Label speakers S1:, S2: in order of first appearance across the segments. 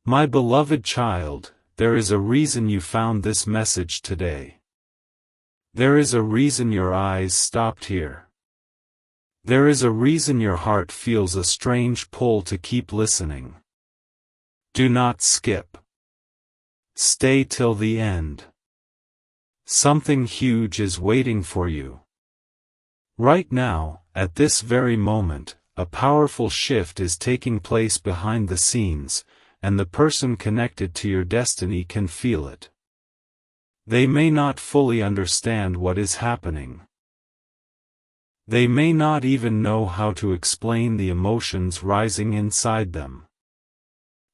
S1: My beloved child, there is a reason you found this message today. There is a reason your eyes stopped here. There is a reason your heart feels a strange pull to keep listening. Do not skip. Stay till the end. Something huge is waiting for you. Right now, at this very moment, a powerful shift is taking place behind the scenes, and the person connected to your destiny can feel it. They may not fully understand what is happening. They may not even know how to explain the emotions rising inside them.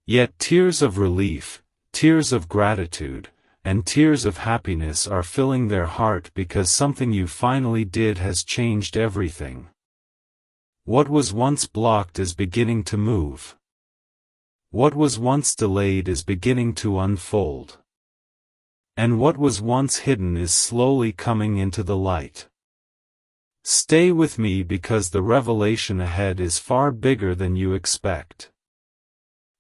S1: Yet tears of relief, tears of gratitude, and tears of happiness are filling their heart because something you finally did has changed everything. What was once blocked is beginning to move. What was once delayed is beginning to unfold. And what was once hidden is slowly coming into the light. Stay with me because the revelation ahead is far bigger than you expect.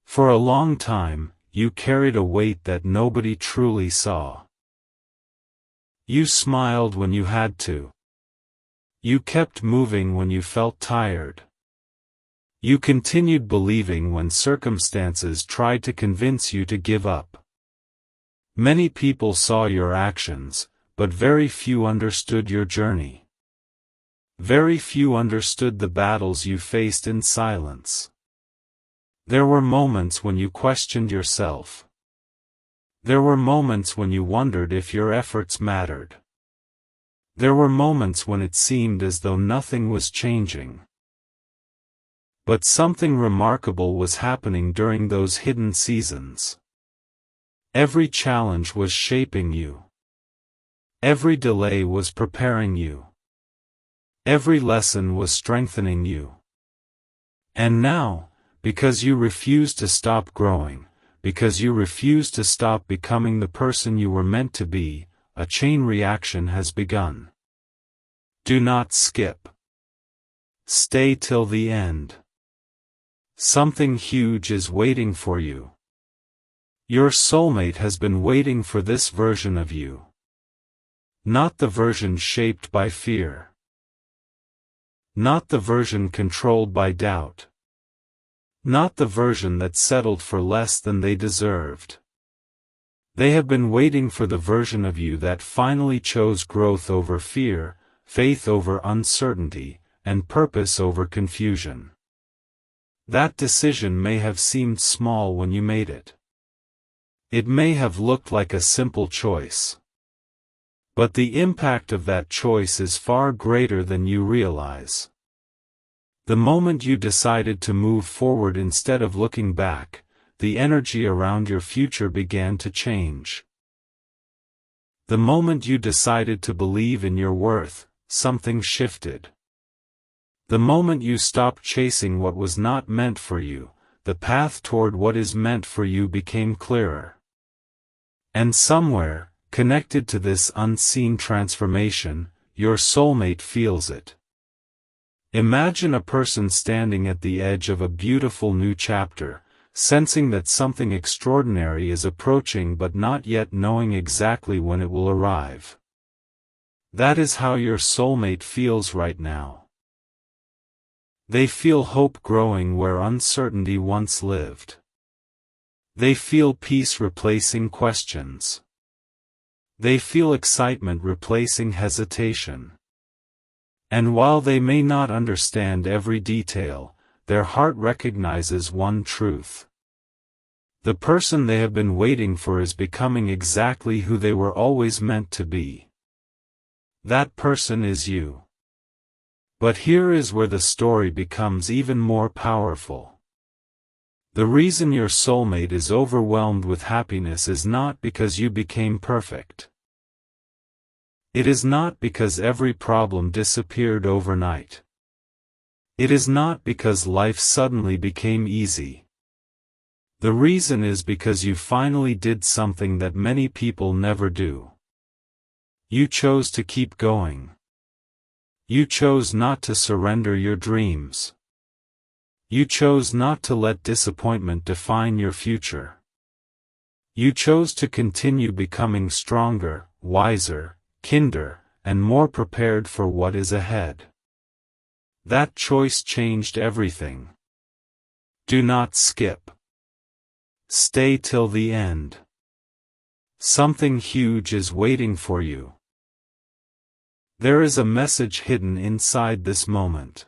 S1: For a long time, you carried a weight that nobody truly saw. You smiled when you had to. You kept moving when you felt tired. You continued believing when circumstances tried to convince you to give up. Many people saw your actions, but very few understood your journey. Very few understood the battles you faced in silence. There were moments when you questioned yourself. There were moments when you wondered if your efforts mattered. There were moments when it seemed as though nothing was changing. But something remarkable was happening during those hidden seasons. Every challenge was shaping you. Every delay was preparing you. Every lesson was strengthening you. And now, because you refused to stop growing, because you refused to stop becoming the person you were meant to be, a chain reaction has begun. Do not skip. Stay till the end. Something huge is waiting for you. Your soulmate has been waiting for this version of you. Not the version shaped by fear. Not the version controlled by doubt. Not the version that settled for less than they deserved. They have been waiting for the version of you that finally chose growth over fear, faith over uncertainty, and purpose over confusion. That decision may have seemed small when you made it. It may have looked like a simple choice. But the impact of that choice is far greater than you realize. The moment you decided to move forward instead of looking back, the energy around your future began to change. The moment you decided to believe in your worth, something shifted. The moment you stopped chasing what was not meant for you, the path toward what is meant for you became clearer. And somewhere, connected to this unseen transformation, your soulmate feels it. Imagine a person standing at the edge of a beautiful new chapter, sensing that something extraordinary is approaching but not yet knowing exactly when it will arrive. That is how your soulmate feels right now. They feel hope growing where uncertainty once lived. They feel peace replacing questions. They feel excitement replacing hesitation. And while they may not understand every detail, their heart recognizes one truth. The person they have been waiting for is becoming exactly who they were always meant to be. That person is you. But here is where the story becomes even more powerful. The reason your soulmate is overwhelmed with happiness is not because you became perfect. It is not because every problem disappeared overnight. It is not because life suddenly became easy. The reason is because you finally did something that many people never do. You chose to keep going. You chose not to surrender your dreams. You chose not to let disappointment define your future. You chose to continue becoming stronger, wiser, kinder, and more prepared for what is ahead. That choice changed everything. Do not skip. Stay till the end. Something huge is waiting for you. There is a message hidden inside this moment.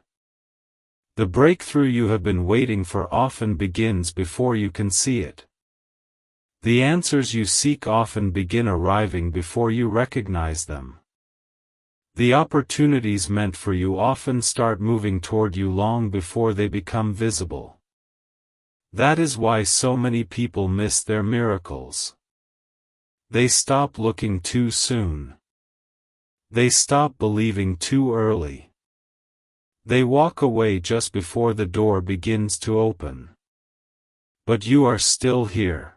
S1: The breakthrough you have been waiting for often begins before you can see it. The answers you seek often begin arriving before you recognize them. The opportunities meant for you often start moving toward you long before they become visible. That is why so many people miss their miracles. They stop looking too soon. They stop believing too early. They walk away just before the door begins to open. But you are still here.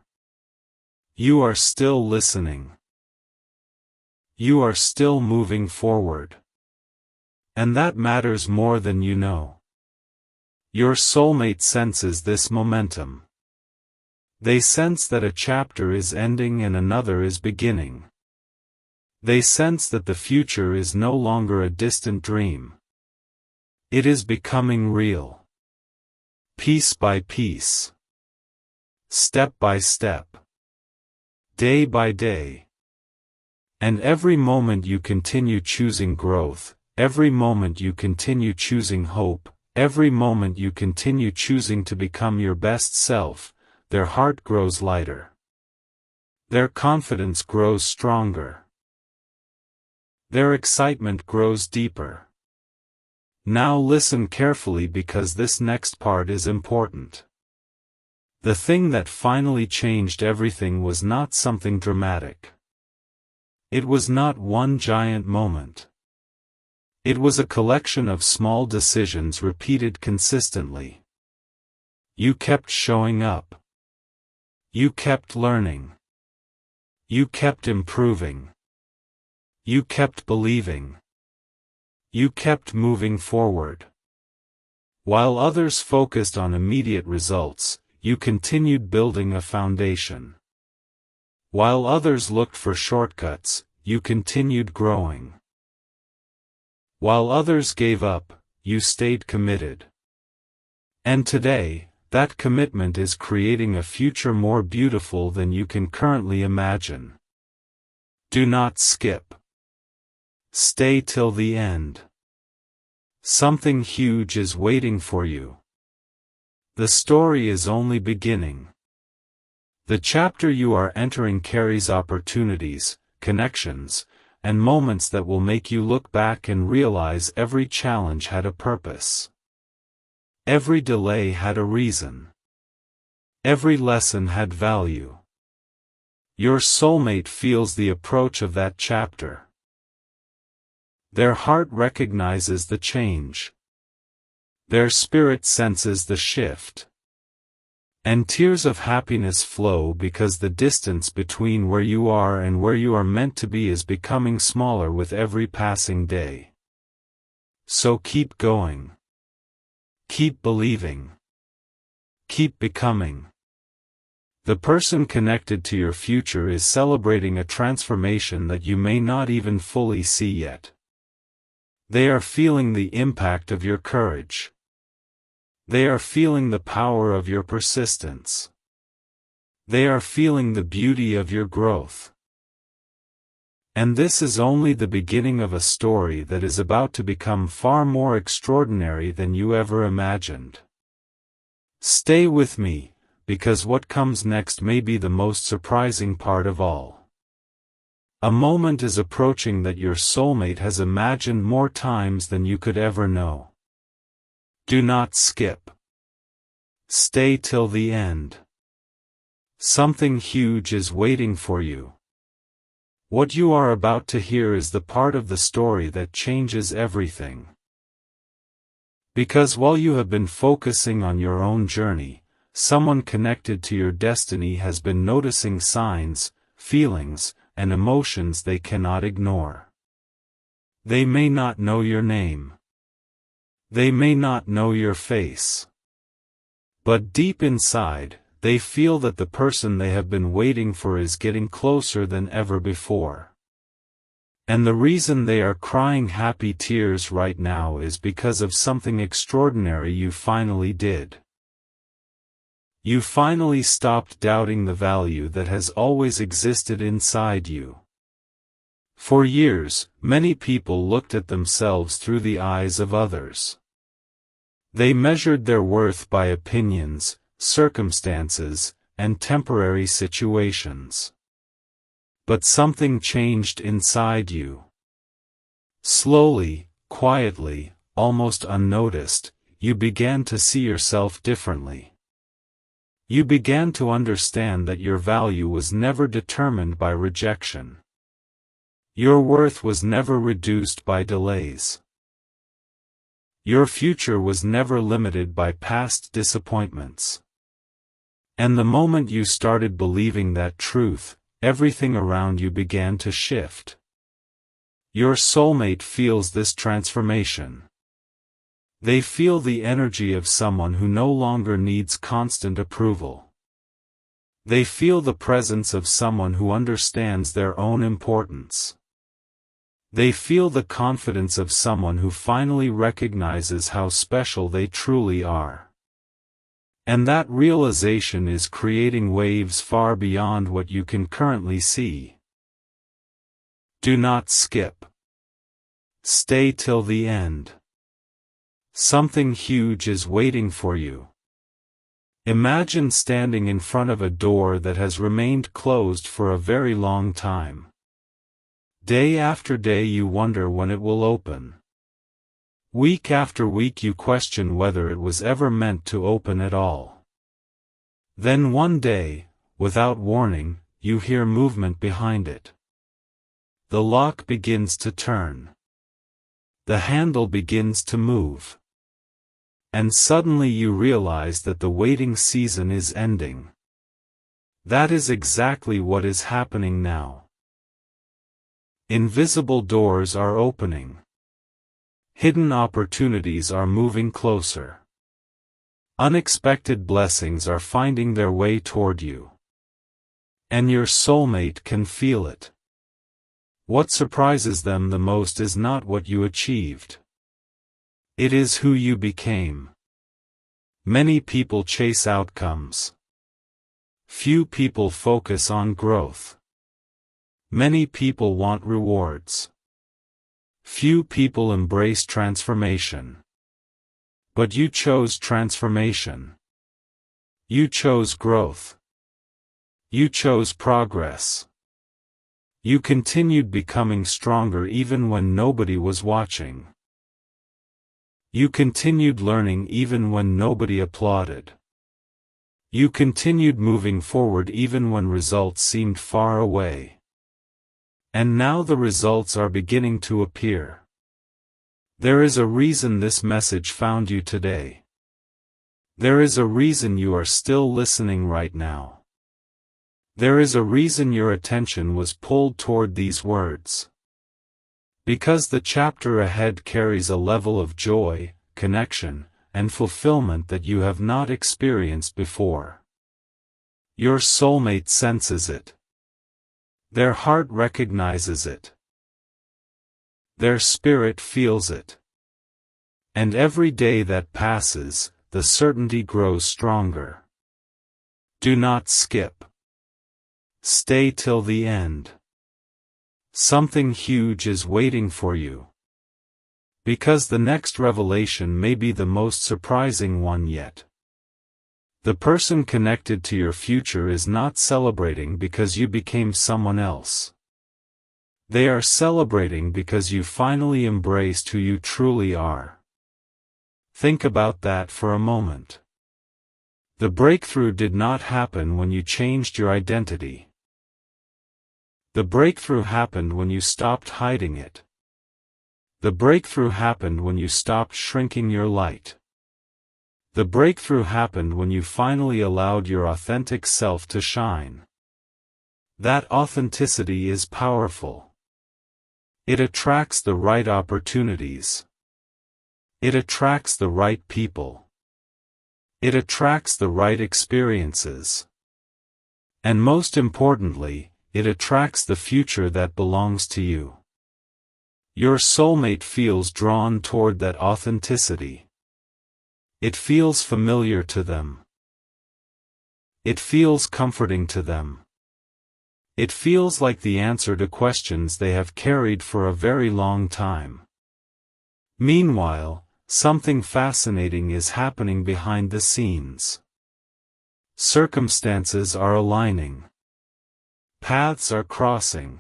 S1: You are still listening. You are still moving forward. And that matters more than you know. Your soulmate senses this momentum. They sense that a chapter is ending and another is beginning. They sense that the future is no longer a distant dream. It is becoming real. Piece by piece. Step by step. Day by day. And every moment you continue choosing growth, every moment you continue choosing hope, every moment you continue choosing to become your best self, their heart grows lighter. Their confidence grows stronger. Their excitement grows deeper. Now listen carefully because this next part is important. The thing that finally changed everything was not something dramatic. It was not one giant moment. It was a collection of small decisions repeated consistently. You kept showing up. You kept learning. You kept improving. You kept believing. You kept moving forward. While others focused on immediate results, you continued building a foundation. While others looked for shortcuts, you continued growing. While others gave up, you stayed committed. And today, that commitment is creating a future more beautiful than you can currently imagine. Do not skip. Stay till the end. Something huge is waiting for you. The story is only beginning. The chapter you are entering carries opportunities, connections, and moments that will make you look back and realize every challenge had a purpose. Every delay had a reason. Every lesson had value. Your soulmate feels the approach of that chapter. Their heart recognizes the change. Their spirit senses the shift. And tears of happiness flow because the distance between where you are and where you are meant to be is becoming smaller with every passing day. So keep going. Keep believing. Keep becoming. The person connected to your future is celebrating a transformation that you may not even fully see yet. They are feeling the impact of your courage. They are feeling the power of your persistence. They are feeling the beauty of your growth. And this is only the beginning of a story that is about to become far more extraordinary than you ever imagined. Stay with me, because what comes next may be the most surprising part of all. A moment is approaching that your soulmate has imagined more times than you could ever know. Do not skip. Stay till the end. Something huge is waiting for you. What you are about to hear is the part of the story that changes everything. Because while you have been focusing on your own journey, someone connected to your destiny has been noticing signs, feelings, and emotions they cannot ignore. They may not know your name. They may not know your face. But deep inside, They feel that the person they have been waiting for is getting closer than ever before. And the reason they are crying happy tears right now is because of something extraordinary you finally did. You finally stopped doubting the value that has always existed inside you. For years, many people looked at themselves through the eyes of others. They measured their worth by opinions, circumstances, and temporary situations. But something changed inside you. Slowly, quietly, almost unnoticed, you began to see yourself differently. You began to understand that your value was never determined by rejection. Your worth was never reduced by delays. Your future was never limited by past disappointments. And the moment you started believing that truth, everything around you began to shift. Your soulmate feels this transformation. They feel the energy of someone who no longer needs constant approval. They feel the presence of someone who understands their own importance. They feel the confidence of someone who finally recognizes how special they truly are. And that realization is creating waves far beyond what you can currently see. Do not skip. Stay till the end. Something huge is waiting for you. Imagine standing in front of a door that has remained closed for a very long time. Day after day you wonder when it will open. Week after week you question whether it was ever meant to open at all. Then one day, without warning, you hear movement behind it. The lock begins to turn. The handle begins to move. And suddenly you realize that the waiting season is ending. That is exactly what is happening now. Invisible doors are opening. Hidden opportunities are moving closer. Unexpected blessings are finding their way toward you. And your soulmate can feel it. What surprises them the most is not what you achieved. It is who you became. Many people chase outcomes. Few people focus on growth. Many people want rewards. Few people embrace transformation. But you chose transformation. You chose growth. You chose progress. You continued becoming stronger even when nobody was watching. You continued learning even when nobody applauded. You continued moving forward even when results seemed far away. And now the results are beginning to appear. There is a reason this message found you today. There is a reason you are still listening right now. There is a reason your attention was pulled toward these words. Because the chapter ahead carries a level of joy, connection, and fulfillment that you have not experienced before. Your soulmate senses it. Their heart recognizes it. Their spirit feels it. And every day that passes, the certainty grows stronger. Do not skip. Stay till the end. Something huge is waiting for you. Because the next revelation may be the most surprising one yet. The person connected to your future is not celebrating because you became someone else. They are celebrating because you finally embraced who you truly are. Think about that for a moment. The breakthrough did not happen when you changed your identity. The breakthrough happened when you stopped hiding it. The breakthrough happened when you stopped shrinking your light. The breakthrough happened when you finally allowed your authentic self to shine. That authenticity is powerful. It attracts the right opportunities. It attracts the right people. It attracts the right experiences. And most importantly, it attracts the future that belongs to you. Your soulmate feels drawn toward that authenticity. It feels familiar to them. It feels comforting to them. It feels like the answer to questions they have carried for a very long time. Meanwhile, something fascinating is happening behind the scenes. Circumstances are aligning. Paths are crossing.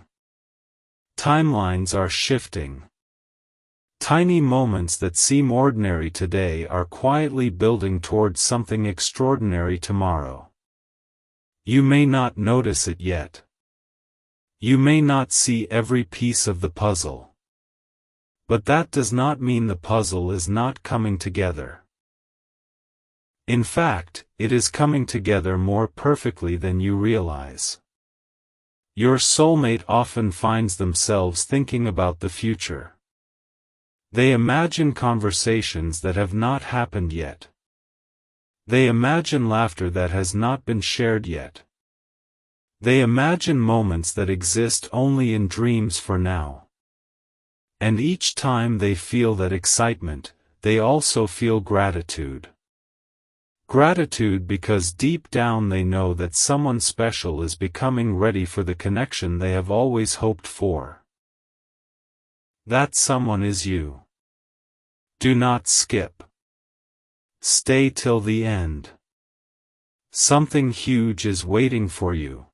S1: Timelines are shifting. Tiny moments that seem ordinary today are quietly building towards something extraordinary tomorrow. You may not notice it yet. You may not see every piece of the puzzle. But that does not mean the puzzle is not coming together. In fact, it is coming together more perfectly than you realize. Your soulmate often finds themselves thinking about the future. They imagine conversations that have not happened yet. They imagine laughter that has not been shared yet. They imagine moments that exist only in dreams for now. And each time they feel that excitement, they also feel gratitude. Gratitude because deep down they know that someone special is becoming ready for the connection they have always hoped for. That someone is you. Do not skip. Stay till the end. Something huge is waiting for you.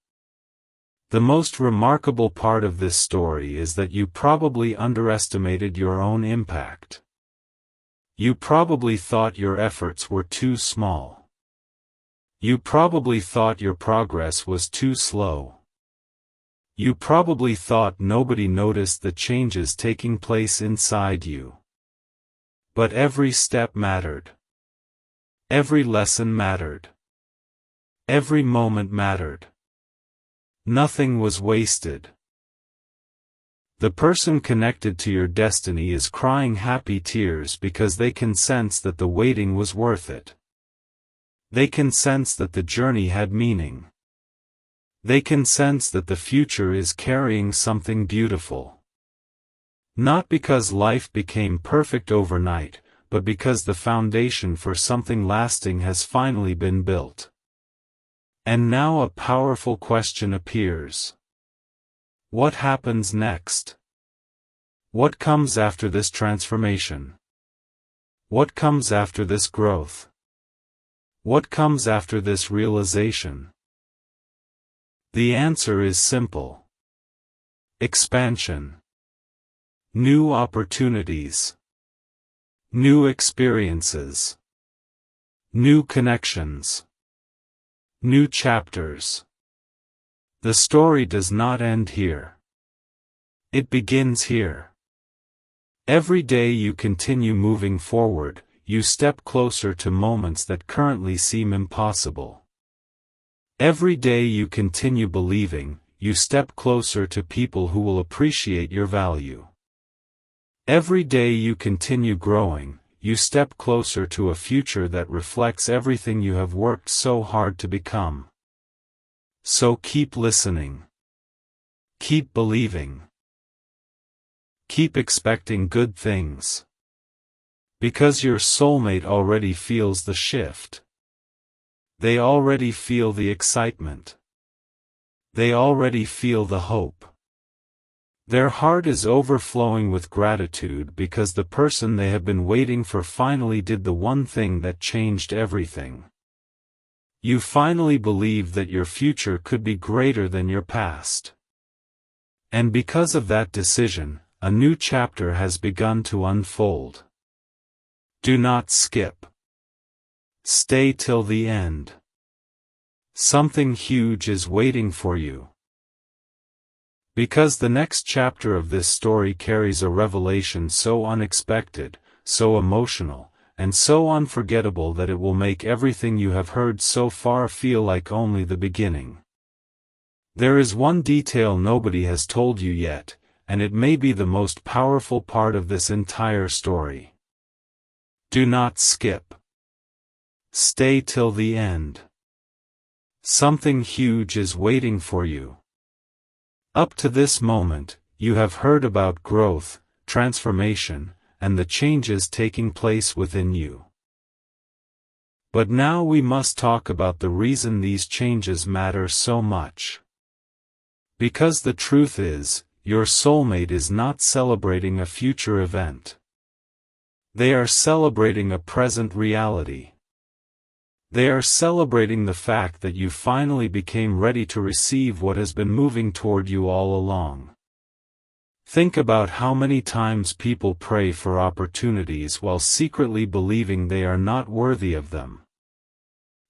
S1: The most remarkable part of this story is that you probably underestimated your own impact. You probably thought your efforts were too small. You probably thought your progress was too slow. You probably thought nobody noticed the changes taking place inside you. But every step mattered. Every lesson mattered. Every moment mattered. Nothing was wasted. The person connected to your destiny is crying happy tears because they can sense that the waiting was worth it. They can sense that the journey had meaning. They can sense that the future is carrying something beautiful. Not because life became perfect overnight, but because the foundation for something lasting has finally been built. And now a powerful question appears. What happens next? What comes after this transformation? What comes after this growth? What comes after this realization? The answer is simple. Expansion. New opportunities. New experiences. New connections. New chapters. The story does not end here. It begins here. Every day you continue moving forward, you step closer to moments that currently seem impossible. Every day you continue believing, you step closer to people who will appreciate your value. Every day you continue growing, you step closer to a future that reflects everything you have worked so hard to become. So keep listening. Keep believing. Keep expecting good things. Because your soulmate already feels the shift. They already feel the excitement. They already feel the hope. Their heart is overflowing with gratitude because the person they have been waiting for finally did the one thing that changed everything. You finally believe that your future could be greater than your past. And because of that decision, a new chapter has begun to unfold. Do not skip. Stay till the end. Something huge is waiting for you. Because the next chapter of this story carries a revelation so unexpected, so emotional, and so unforgettable that it will make everything you have heard so far feel like only the beginning. There is one detail nobody has told you yet, and it may be the most powerful part of this entire story. Do not skip. Stay till the end. Something huge is waiting for you. Up to this moment, you have heard about growth, transformation, and the changes taking place within you. But now we must talk about the reason these changes matter so much. Because the truth is, your soulmate is not celebrating a future event. They are celebrating a present reality. They are celebrating the fact that you finally became ready to receive what has been moving toward you all along. Think about how many times people pray for opportunities while secretly believing they are not worthy of them.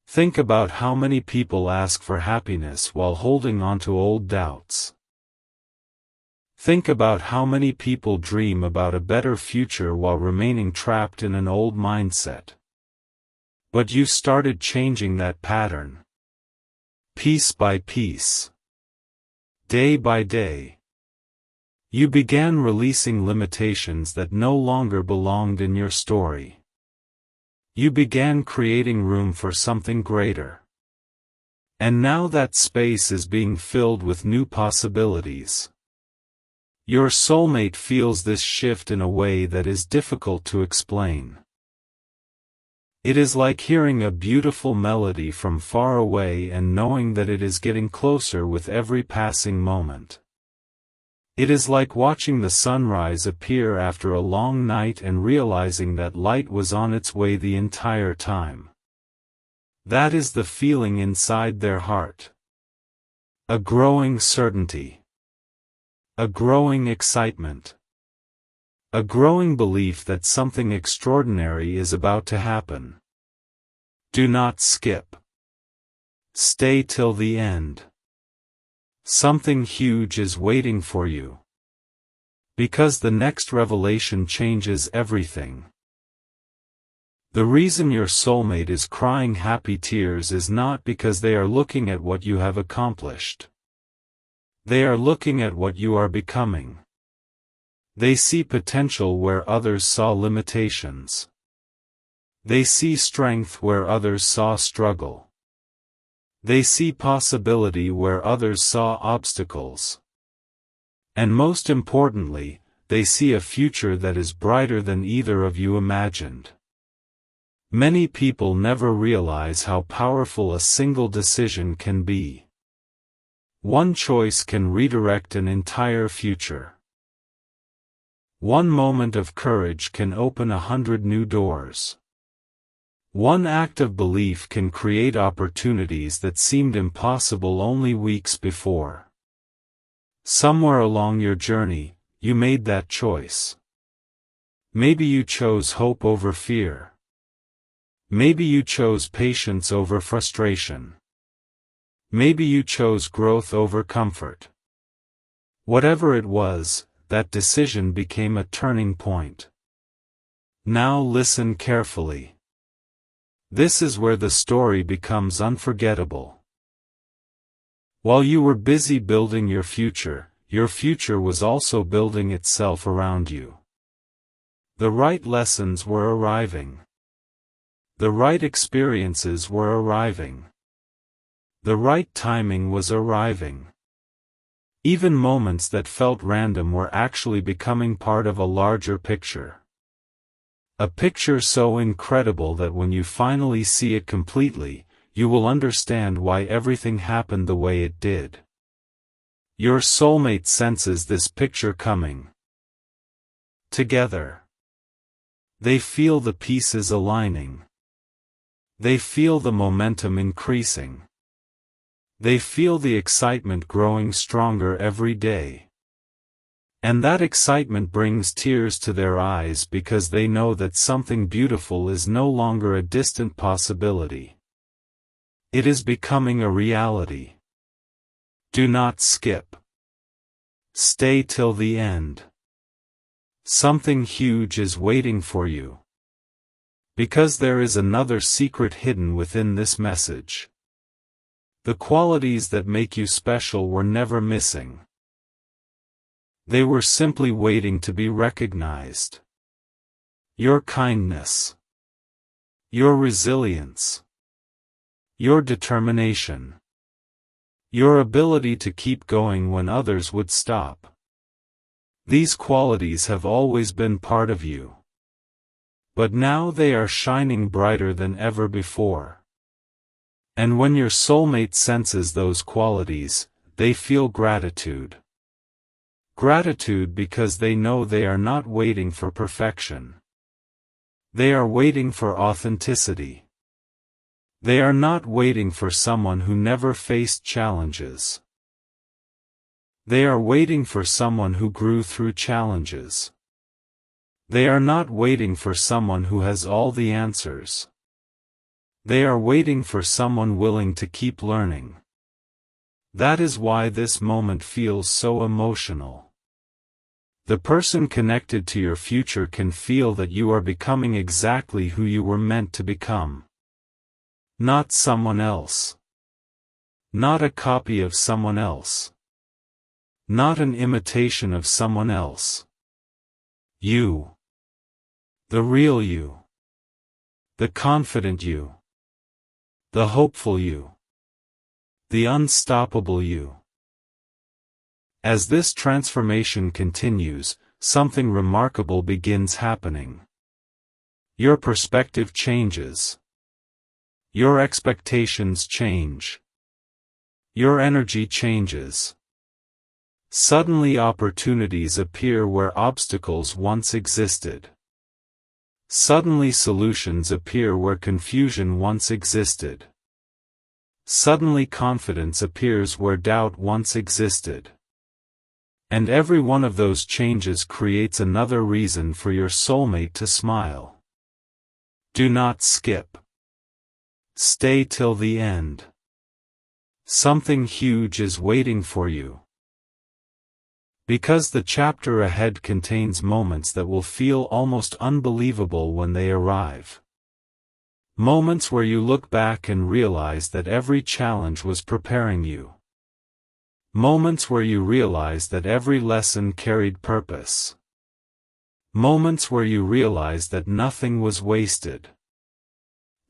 S1: Think about how many people ask for happiness while holding on to old doubts. Think about how many people dream about a better future while remaining trapped in an old mindset. But you started changing that pattern. Piece by piece. Day by day. You began releasing limitations that no longer belonged in your story. You began creating room for something greater. And now that space is being filled with new possibilities. Your soulmate feels this shift in a way that is difficult to explain. It is like hearing a beautiful melody from far away and knowing that it is getting closer with every passing moment. It is like watching the sunrise appear after a long night and realizing that light was on its way the entire time. That is the feeling inside their heart. A growing certainty. A growing excitement. A growing belief that something extraordinary is about to happen. Do not skip. Stay till the end. Something huge is waiting for you. Because the next revelation changes everything. The reason your soulmate is crying happy tears is not because they are looking at what you have accomplished. They are looking at what you are becoming. They see potential where others saw limitations. They see strength where others saw struggle. They see possibility where others saw obstacles. And most importantly, they see a future that is brighter than either of you imagined. Many people never realize how powerful a single decision can be. One choice can redirect an entire future. One moment of courage can open 100 new doors. One act of belief can create opportunities that seemed impossible only weeks before. Somewhere along your journey, you made that choice. Maybe you chose hope over fear. Maybe you chose patience over frustration. Maybe you chose growth over comfort. Whatever it was, that decision became a turning point. Now listen carefully. This is where the story becomes unforgettable. While you were busy building your future was also building itself around you. The right lessons were arriving. The right experiences were arriving. The right timing was arriving. Even moments that felt random were actually becoming part of a larger picture. A picture so incredible that when you finally see it completely, you will understand why everything happened the way it did. Your soulmate senses this picture coming. Together. They feel the pieces aligning. They feel the momentum increasing. They feel the excitement growing stronger every day. And that excitement brings tears to their eyes because they know that something beautiful is no longer a distant possibility. It is becoming a reality. Do not skip. Stay till the end. Something huge is waiting for you. Because there is another secret hidden within this message. The qualities that make you special were never missing. They were simply waiting to be recognized. Your kindness. your resilience, your determination, your ability to keep going when others would stop. These qualities have always been part of you. But now they are shining brighter than ever before. And when your soulmate senses those qualities, they feel gratitude. Gratitude because they know they are not waiting for perfection. They are waiting for authenticity. They are not waiting for someone who never faced challenges. They are waiting for someone who grew through challenges. They are not waiting for someone who has all the answers. They are waiting for someone willing to keep learning. That is why this moment feels so emotional. The person connected to your future can feel that you are becoming exactly who you were meant to become. Not someone else. Not a copy of someone else. Not an imitation of someone else. You. The real you. The confident you. The hopeful you. The unstoppable you. As this transformation continues, something remarkable begins happening. Your perspective changes. Your expectations change. Your energy changes. Suddenly opportunities appear where obstacles once existed. Suddenly solutions appear where confusion once existed. Suddenly confidence appears where doubt once existed. And every one of those changes creates another reason for your soulmate to smile. Do not skip. Stay till the end. Something huge is waiting for you. Because the chapter ahead contains moments that will feel almost unbelievable when they arrive. Moments where you look back and realize that every challenge was preparing you. Moments where you realize that every lesson carried purpose. Moments where you realize that nothing was wasted.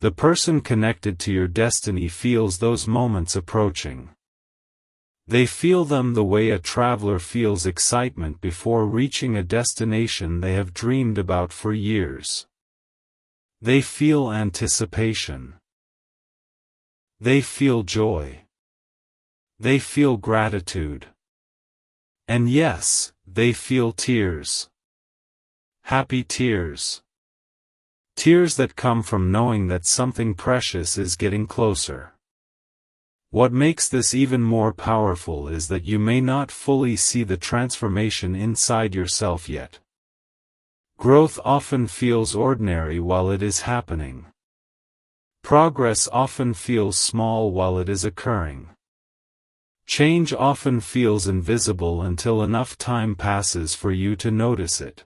S1: The person connected to your destiny feels those moments approaching. They feel them the way a traveler feels excitement before reaching a destination they have dreamed about for years. They feel anticipation. They feel joy. They feel gratitude. And yes, they feel tears. Happy tears. Tears that come from knowing that something precious is getting closer. What makes this even more powerful is that you may not fully see the transformation inside yourself yet. Growth often feels ordinary while it is happening. Progress often feels small while it is occurring. Change often feels invisible until enough time passes for you to notice it.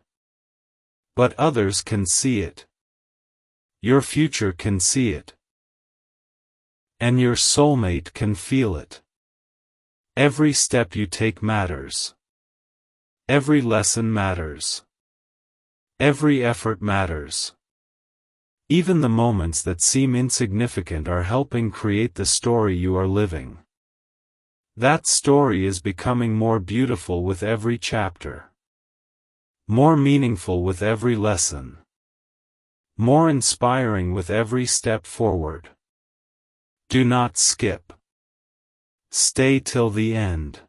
S1: But others can see it. Your future can see it. And your soulmate can feel it. Every step you take matters. Every lesson matters. Every effort matters. Even the moments that seem insignificant are helping create the story you are living. That story is becoming more beautiful with every chapter. More meaningful with every lesson. More inspiring with every step forward. Do not skip. Stay till the end.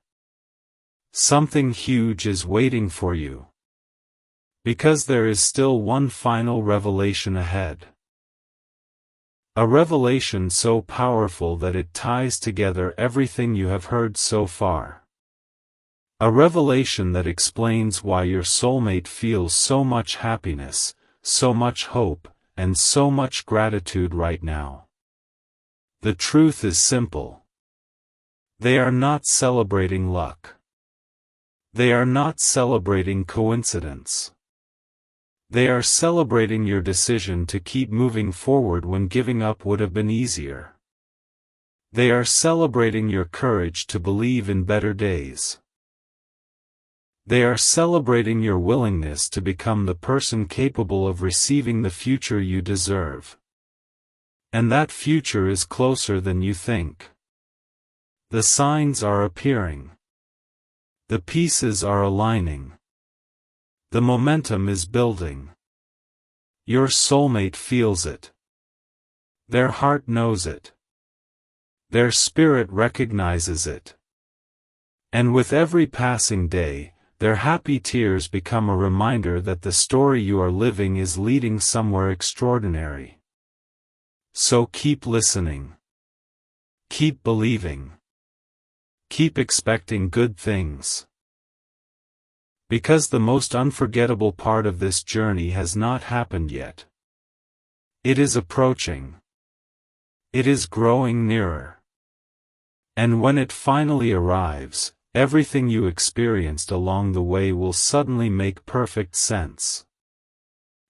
S1: Something huge is waiting for you. Because there is still one final revelation ahead. A revelation so powerful that it ties together everything you have heard so far. A revelation that explains why your soulmate feels so much happiness, so much hope, and so much gratitude right now. The truth is simple. They are not celebrating luck. They are not celebrating coincidence. They are celebrating your decision to keep moving forward when giving up would have been easier. They are celebrating your courage to believe in better days. They are celebrating your willingness to become the person capable of receiving the future you deserve. And that future is closer than you think. The signs are appearing. The pieces are aligning. The momentum is building. Your soulmate feels it. Their heart knows it. Their spirit recognizes it. And with every passing day, their happy tears become a reminder that the story you are living is leading somewhere extraordinary. So keep listening. Keep believing. Keep expecting good things. Because the most unforgettable part of this journey has not happened yet. It is approaching. It is growing nearer. And when it finally arrives, everything you experienced along the way will suddenly make perfect sense.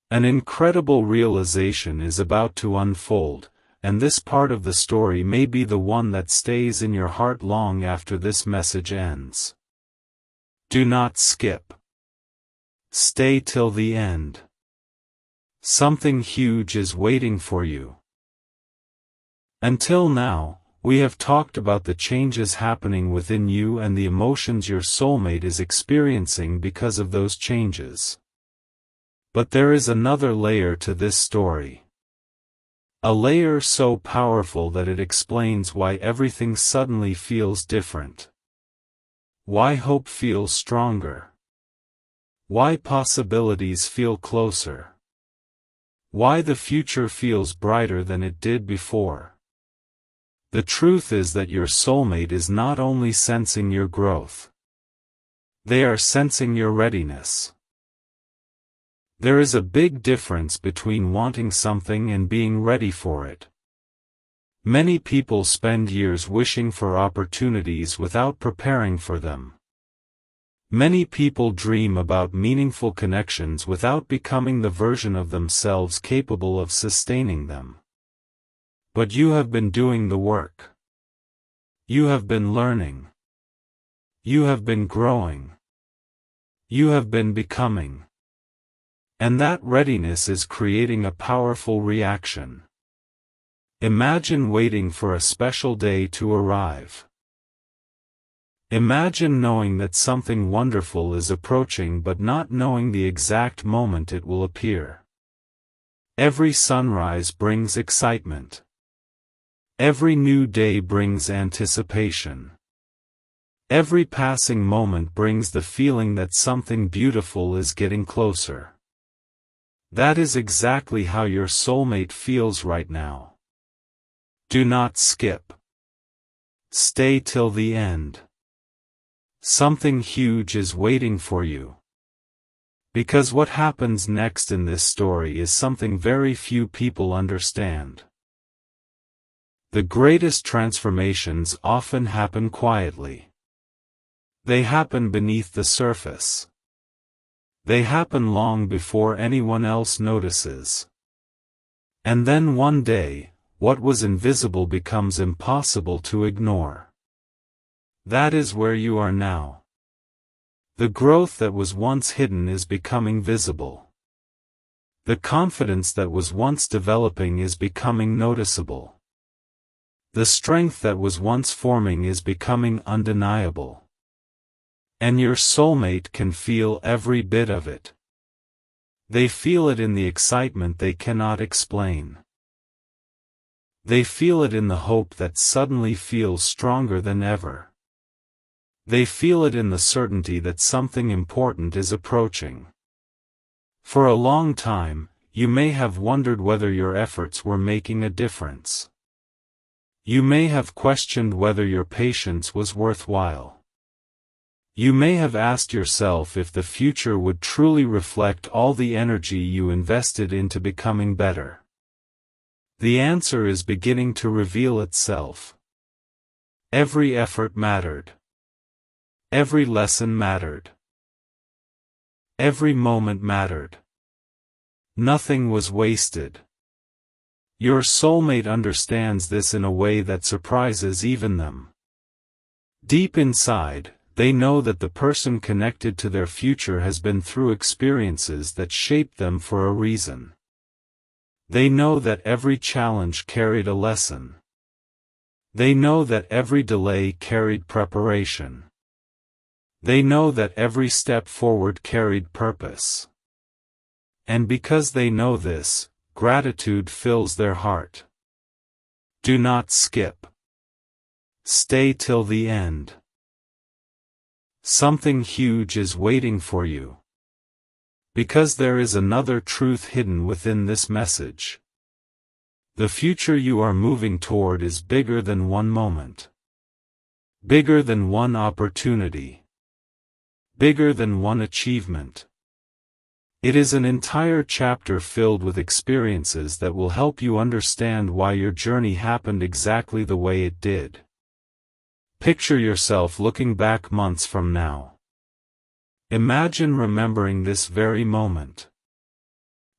S1: An incredible realization is about to unfold, and this part of the story may be the one that stays in your heart long after this message ends. Do not skip. Stay till the end. Something huge is waiting for you. Until now, we have talked about the changes happening within you and the emotions your soulmate is experiencing because of those changes. But there is another layer to this story. A layer so powerful that it explains why everything suddenly feels different. Why hope feels stronger. Why possibilities feel closer. Why the future feels brighter than it did before. The truth is that your soulmate is not only sensing your growth. They are sensing your readiness. There is a big difference between wanting something and being ready for it. Many people spend years wishing for opportunities without preparing for them. Many people dream about meaningful connections without becoming the version of themselves capable of sustaining them. But you have been doing the work. You have been learning. You have been growing. You have been becoming. And that readiness is creating a powerful reaction. Imagine waiting for a special day to arrive. Imagine knowing that something wonderful is approaching but not knowing the exact moment it will appear. Every sunrise brings excitement. Every new day brings anticipation. Every passing moment brings the feeling that something beautiful is getting closer. That is exactly how your soulmate feels right now. Do not skip. Stay till the end. Something huge is waiting for you. Because what happens next in this story is something very few people understand. The greatest transformations often happen quietly. They happen beneath the surface. They happen long before anyone else notices. And then one day, what was invisible becomes impossible to ignore. That is where you are now. The growth that was once hidden is becoming visible. The confidence that was once developing is becoming noticeable. The strength that was once forming is becoming undeniable. And your soulmate can feel every bit of it. They feel it in the excitement they cannot explain. They feel it in the hope that suddenly feels stronger than ever. They feel it in the certainty that something important is approaching. For a long time, you may have wondered whether your efforts were making a difference. You may have questioned whether your patience was worthwhile. You may have asked yourself if the future would truly reflect all the energy you invested into becoming better. The answer is beginning to reveal itself. Every effort mattered. Every lesson mattered. Every moment mattered. Nothing was wasted. Your soulmate understands this in a way that surprises even them. Deep inside, they know that the person connected to their future has been through experiences that shaped them for a reason. They know that every challenge carried a lesson. They know that every delay carried preparation. They know that every step forward carried purpose. And because they know this, gratitude fills their heart. Do not skip. Stay till the end. Something huge is waiting for you. Because there is another truth hidden within this message. The future you are moving toward is bigger than one moment. Bigger than one opportunity. Bigger than one achievement. It is an entire chapter filled with experiences that will help you understand why your journey happened exactly the way it did. Picture yourself looking back months from now. Imagine remembering this very moment.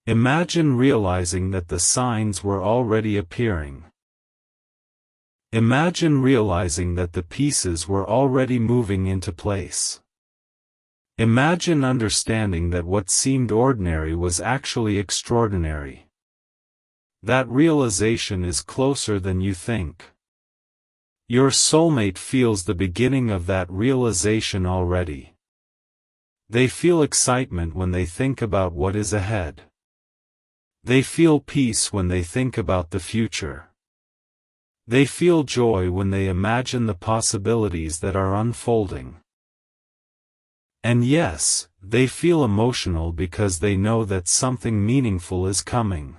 S1: Imagine realizing that the signs were already appearing. Imagine realizing that the pieces were already moving into place. Imagine understanding that what seemed ordinary was actually extraordinary. That realization is closer than you think. Your soulmate feels the beginning of that realization already. They feel excitement when they think about what is ahead. They feel peace when they think about the future. They feel joy when they imagine the possibilities that are unfolding. And yes, they feel emotional because they know that something meaningful is coming.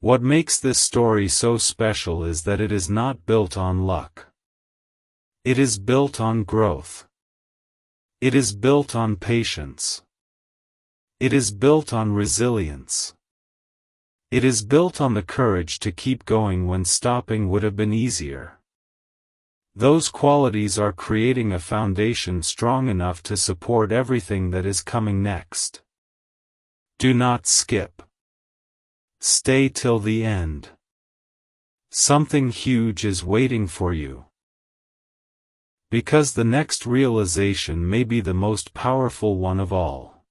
S1: What makes this story so special is that it is not built on luck. It is built on growth. It is built on patience. It is built on resilience. It is built on the courage to keep going when stopping would have been easier. Those qualities are creating a foundation strong enough to support everything that is coming next. Do not skip. Stay till the end. Something huge is waiting for you. Because the next realization may be the most powerful one of all.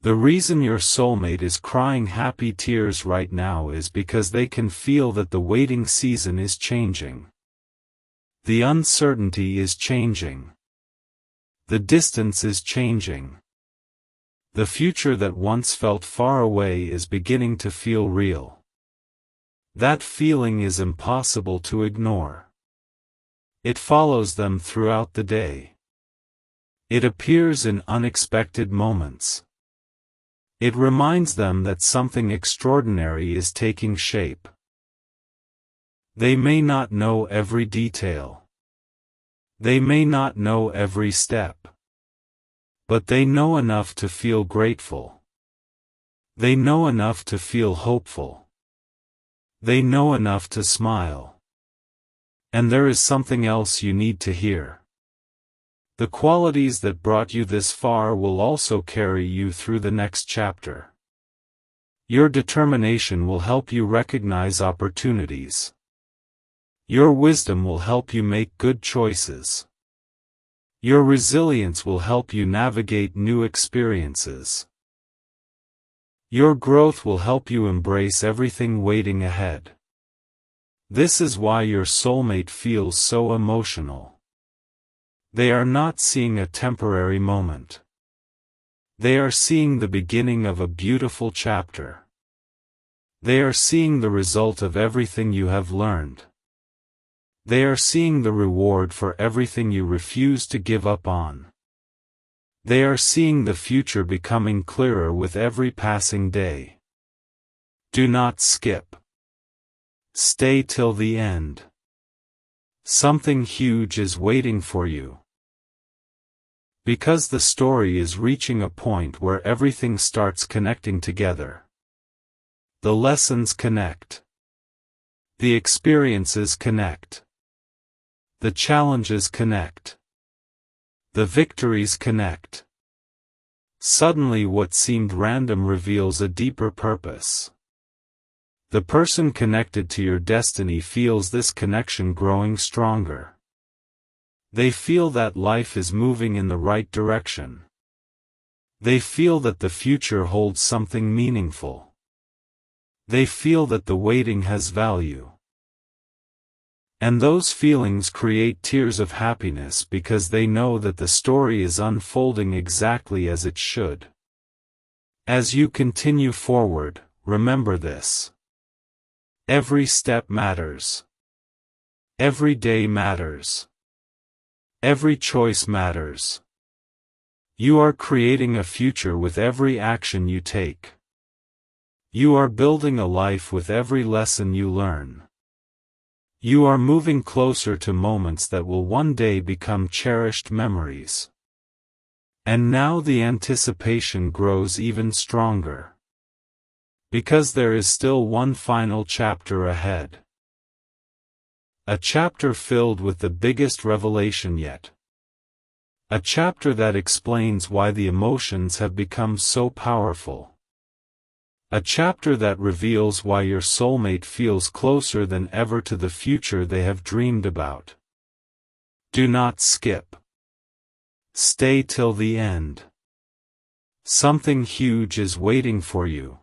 S1: The reason your soulmate is crying happy tears right now is because they can feel that the waiting season is changing. The uncertainty is changing. The distance is changing. The future that once felt far away is beginning to feel real. That feeling is impossible to ignore. It follows them throughout the day. It appears in unexpected moments. It reminds them that something extraordinary is taking shape. They may not know every detail. They may not know every step. But they know enough to feel grateful. They know enough to feel hopeful. They know enough to smile. And there is something else you need to hear. The qualities that brought you this far will also carry you through the next chapter. Your determination will help you recognize opportunities. Your wisdom will help you make good choices. Your resilience will help you navigate new experiences. Your growth will help you embrace everything waiting ahead. This is why your soulmate feels so emotional. They are not seeing a temporary moment. They are seeing the beginning of a beautiful chapter. They are seeing the result of everything you have learned. They are seeing the reward for everything you refuse to give up on. They are seeing the future becoming clearer with every passing day. Do not skip. Stay till the end. Something huge is waiting for you. Because the story is reaching a point where everything starts connecting together. The lessons connect. The experiences connect. The challenges connect. The victories connect. Suddenly what seemed random reveals a deeper purpose. The person connected to your destiny feels this connection growing stronger. They feel that life is moving in the right direction. They feel that the future holds something meaningful. They feel that the waiting has value. And those feelings create tears of happiness because they know that the story is unfolding exactly as it should. As you continue forward, remember this. Every step matters. Every day matters. Every choice matters. You are creating a future with every action you take. You are building a life with every lesson you learn. You are moving closer to moments that will one day become cherished memories. And now the anticipation grows even stronger. Because there is still one final chapter ahead. A chapter filled with the biggest revelation yet. A chapter that explains why the emotions have become so powerful. A chapter that reveals why your soulmate feels closer than ever to the future they have dreamed about. Do not skip. Stay till the end. Something huge is waiting for you.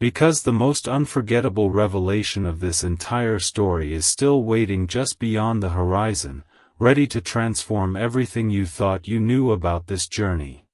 S1: Because the most unforgettable revelation of this entire story is still waiting just beyond the horizon, ready to transform everything you thought you knew about this journey.